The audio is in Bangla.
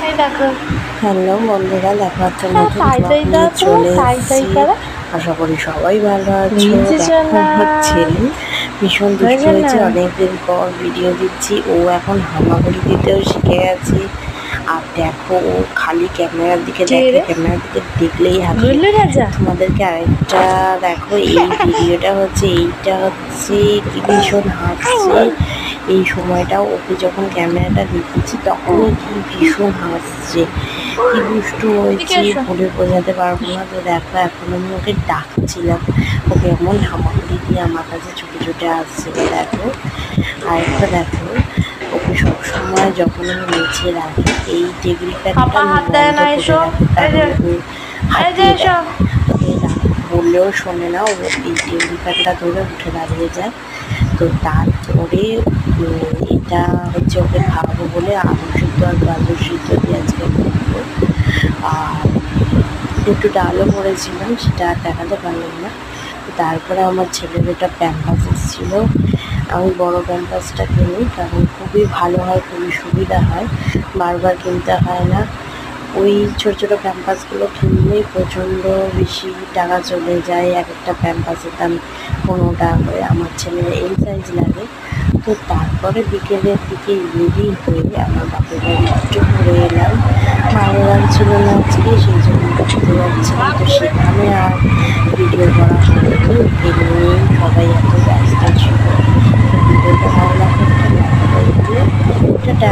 এই দেখো হ্যালো বন্ধুরা, দেখো একটা নতুন তাই ব্লগ তাই নিয়ে চলে তাই তাই এসেছি। করা আশা করি সবাই ভালো আছো। বুঝেছ দেখো না আমার ছেলে ভীষণ দুষ্ট বুঝেছ না হয়েছে, অনেকদিন পর ভিডিও দিচ্ছি। ও এখন হামাগুড়ি দিতেও শিখে গেছে। আর দেখো ও খালি ক্যামেরার দিকে কে দেখে, রে ক্যামেরার দিকে দেখলেই হাসে। গুল্লু রাজা তোমাদেরকে আরেকটা দেখো, এই ভিডিওটা হচ্ছে কি ভীষণ হাসছে। এই সময়টা ওকে যখন ক্যামেরাটা দেখিয়েছি তখনই কি ভীষণ হাসছে, কি দুষ্টু এদিকে হয়েছে এসো বলে বোঝাতে পারবো না। তো দেখো এখন আমি ওকে ডাকছিলাম, ওকে এমন হামাগুড়ি দিয়ে আমার কাছে ছুটে ছুটে আসছে। দেখো আরেকটা দেখো, ওকে সবসময় যখন আমি নিচে রাখি এই টেবিল ফ্যানটা পাপা আমি হাত দেয় বন্ধ না, করে এসো রাখি, এই কারণ যে ও এই যে হাতিয়ে এসো দেয়। ওকে বললেও শোনে না, ও এই টেবিল ফ্যানটা ধরে উঠে দাঁড়িয়ে যায়। তো তারপরে এটা হচ্ছে ওকে খাওয়াবো বলে আলু সিদ্ধ আর গাজর সিদ্ধ দিয়ে আজকে করবো। আর একটু ডালও করেছিলাম, সেটা আর দেখাতে পারলাম না। তারপরে আমার ছেলের একটা প্যাম্পাস এসেছিলো। আমি বড় প্যাম্পাসটা কিনি, কারণ খুবই ভালো হয়, খুবই সুবিধা হয়, বারবার কিনতে হয় না। ওই ছোটো ছোটো প্যাম্পাসগুলো কিনলেই প্রচণ্ড বেশি টাকা চলে যায়। এক একটা প্যাম্পাসের দাম 15 টাকা করে। আমার ছেলের এই সাইজ লাগে। তো তারপরে বিকেলের দিকে রেডি হয়ে আমার বাপের বাড়ি একটু ঘুরে এলাম। ভালো লাগছিল না আজকে, সেই জন্য ঘুরতে যাচ্ছিলাম। তো সেখানে আর ভিডিও করা হয়নি, ওকে নিয়েই সবাই এত ব্যস্ত ছিল। তো ভিডিওটা ভালো লাগলে একটা লাইক করে দিও। টাটা।